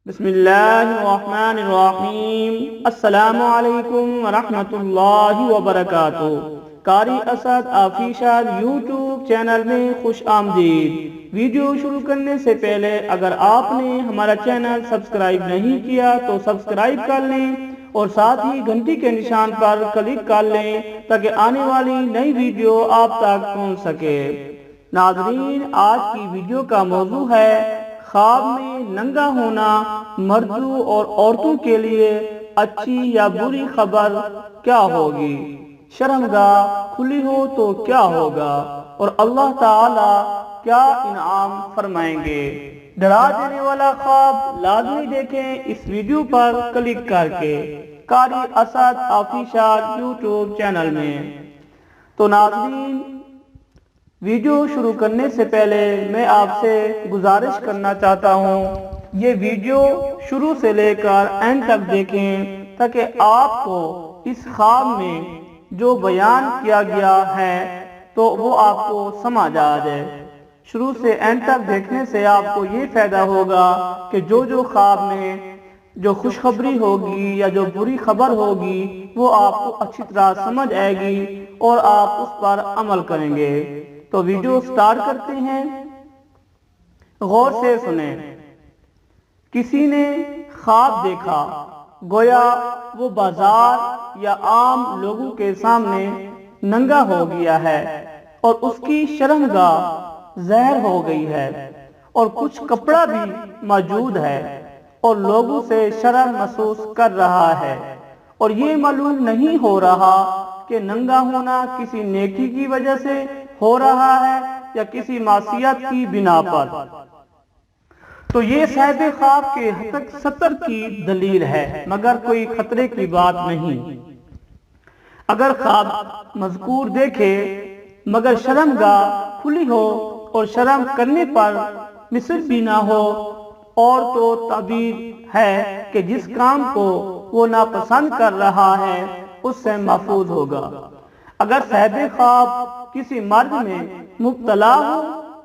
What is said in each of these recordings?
بسم اللہ الرحمن الرحیم۔ السلام علیکم ورحمۃ اللہ وبرکاتہ۔ قاری اسد آفیشل یوٹیوب چینل میں خوش آمدید۔ ویڈیو شروع کرنے سے پہلے اگر آپ نے ہمارا چینل سبسکرائب نہیں کیا تو سبسکرائب کر لیں اور ساتھ ہی گھنٹی کے نشان پر کلک کر لیں تاکہ آنے والی نئی ویڈیو آپ تک پہنچ سکے۔ ناظرین، آج کی ویڈیو کا موضوع ہے خواب میں ننگا ہونا مردوں اور عورتوں کے لیے اچھی یا بری خبر کیا ہوگی؟ شرمگاہ کھلی ہو تو کیا ہوگا اور اللہ تعالی کیا انعام فرمائیں گے؟ ڈرا دینے والا خواب لازمی دیکھیں اس ویڈیو پر کلک کر کے قاری اسد آفیشل یوٹیوب چینل میں۔ تو ناظرین، ویڈیو شروع کرنے سے پہلے میں آپ سے گزارش کرنا چاہتا ہوں یہ ویڈیو شروع سے لے کر اینڈ تک دیکھیں تاکہ آپ کو اس خواب میں جو بیان کیا گیا ہے تو وہ آپ کو سمجھ آ جائے۔ شروع سے اینڈ تک دیکھنے سے آپ کو یہ فائدہ ہوگا کہ جو خواب میں جو خوشخبری ہوگی یا جو بری خبر ہوگی وہ آپ کو اچھی طرح سمجھ آئے گی اور آپ اس پر عمل کریں گے۔ تو ویڈیو سٹارٹ کرتے ہیں، غور سے سنیں۔ کسی نے خواب دیکھا گویا وہ بازار یا عام لوگوں کے سامنے ننگا ہو گیا ہے اور اس کی شرمگاہ ظاہر ہو گئی ہے اور کچھ کپڑا بھی موجود ہے اور لوگوں سے شرم محسوس کر رہا ہے اور یہ معلوم نہیں ہو رہا کہ ننگا ہونا کسی نیکی کی وجہ سے ہو رہا ہے یا کسی معصیت کی بنا پر۔ تو یہ صاحب خواب کے حق ستر کی دلیل ہے مگر کوئی خطرے کی بات نہیں۔ اگر خواب مذکور دیکھے مگر شرمگاہ کھلی ہو اور شرم کرنے پر مثل بھی نہ ہو اور تو تعبیر ہے کہ جس کام کو وہ ناپسند کر رہا ہے اس سے محفوظ ہوگا۔ اگر صاحب خواب کسی مرض میں مبتلا ہو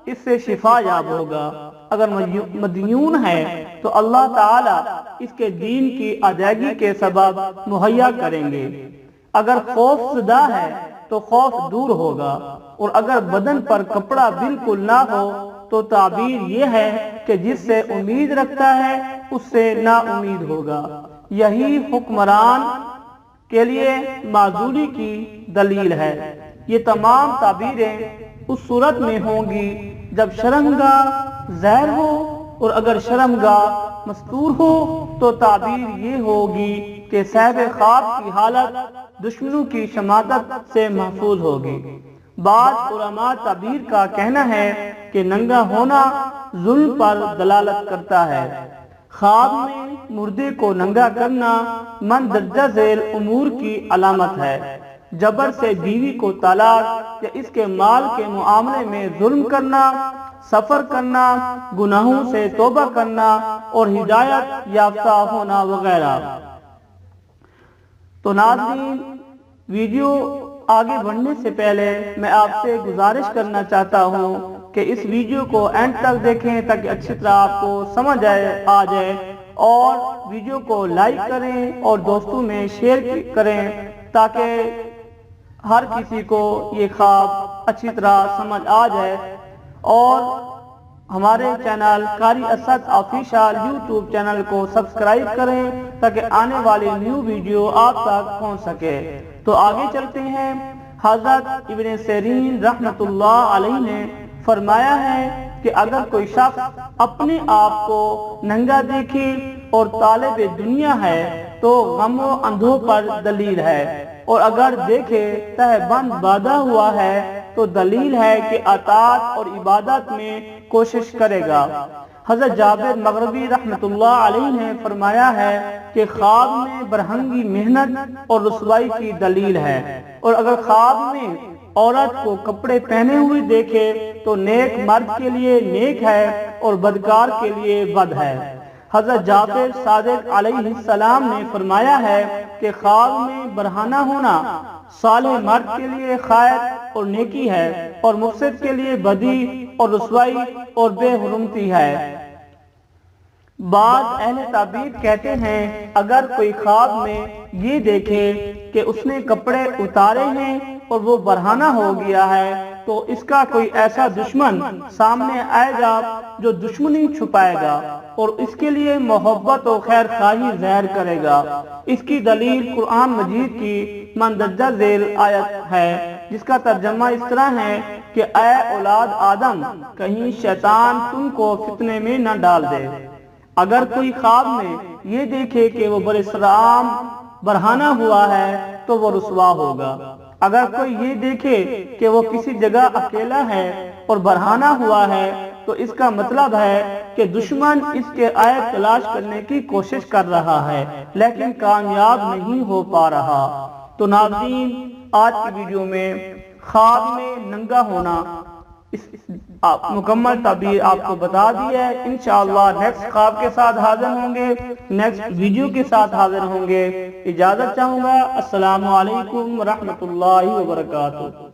اس سے شفا یاب ہوگا۔ اگر مدیون ہے تو اللہ تعالی اس کے دین کی ادائیگی کے سبب مہیا کریں گے۔ اگر خوف زدہ ہے تو خوف دور ہوگا اور اگر بدن پر کپڑا بالکل نہ ہو تو تعبیر یہ ہے کہ جس سے امید رکھتا ہے اس سے نا امید ہوگا۔ یہی حکمران کے لیے معذوری کی دلیل ہے۔ یہ تمام تعبیریں اس صورت میں ہوں گی جب شرمگاہ ظاہر ہو اور اگر شرمگاہ مستور ہو تو تعبیر یہ ہوگی کہ صاحب خواب کی حالت دشمنوں کی شماتت سے محفوظ ہوگی۔ بعض علماء تعبیر کا کہنا ہے کہ ننگا ہونا ظلم پر دلالت کرتا ہے۔ خواب میں مردے کو ننگا کرنا مندرجہ ذیل امور کی علامت ہے۔ جبر سے بیوی کو طلاق یا اس کے مال کے معاملے میں ظلم کرنا، سفر کرنا، گناہوں سے توبہ کرنا اور ہدایت یافتہ ہونا وغیرہ۔ تو ناظرین، ویڈیو آگے بڑھنے سے پہلے میں آپ سے گزارش کرنا چاہتا ہوں کہ اس ویڈیو کو اینڈ تک دیکھیں تاکہ اچھی طرح آپ کو سمجھ آ جائے اور ویڈیو کو لائک کریں اور دوستوں میں شیئر کریں تاکہ ہر کسی کو یہ خواب اچھی طرح سمجھ آ جائے اور ہمارے چینل قاری اسد آفیشل یوٹیوب چینل کو سبسکرائب کریں تاکہ آنے والی نیو ویڈیو آپ تک پہنچ سکے۔ تو آگے چلتے ہیں۔ حضرت ابن سیرین رحمۃ اللہ علیہ نے فرمایا ہے کہ اگر کوئی شخص اپنے آپ کو ننگا دیکھے اور طالب دنیا ہے تو غم و اندھوں پر دلیل ہے اور اگر دیکھے تہ بند باندھا ہوا ہے تو دلیل ہے کہ اطاعت اور عبادت میں کوشش کرے گا۔ حضرت جابر مغربی رحمۃ اللہ علیہ نے فرمایا ہے کہ خواب میں برہنگی محنت اور رسوائی کی دلیل ہے اور اگر خواب میں عورت کو کپڑے پہنے ہوئے دیکھے تو نیک مرد کے لیے نیک ہے اور بدکار کے لیے بد ہے۔ حضرت جعفر صادق علیہ السلام نے فرمایا ہے کہ خواب میں برہنہ ہونا صالح مرد کے لیے خیر اور نیکی ہے اور مفسد کے لیے بدی اور رسوائی اور بے حرمتی ہے۔ بعض اہل تعبیر کہتے ہیں اگر کوئی خواب میں یہ دیکھے کہ اس نے کپڑے اتارے ہیں اور وہ برہنہ ہو گیا ہے تو اس کا کوئی ایسا دشمن سامنے آئے گا جو دشمنی چھپائے گا اور اس کے لیے محبت و خیر خواہی ظاہر کرے گا۔ اس کی دلیل قرآن مجید کی مندرجہ ذیل آیت ہے جس کا ترجمہ اس طرح ہے کہ اے اولاد آدم، کہیں شیطان تم کو فتنے میں نہ ڈال دے۔ اگر کوئی خواب میں یہ دیکھے کہ وہ برسرام برہنہ ہوا ہے تو وہ رسوا ہوگا۔ اگر کوئی یہ دیکھے کہ وہ کسی جگہ اکیلا ہے اور برہنہ ہوا ہے تو اس کا مطلب ہے کہ دشمن اس کے عیب تلاش کرنے کی کوشش کر رہا ہے لیکن کامیاب نہیں ہو پا رہا۔ تو ناظرین، آج کی ویڈیو میں خواب میں ننگا ہونا اس مکمل تعبیر آپ کو بتا دی ہے۔ انشاءاللہ نیکسٹ خواب کے ساتھ حاضر ہوں گے، نیکسٹ ویڈیو کے ساتھ حاضر ہوں گے۔ اجازت چاہوں گا۔ السلام علیکم ورحمۃ اللہ وبرکاتہ۔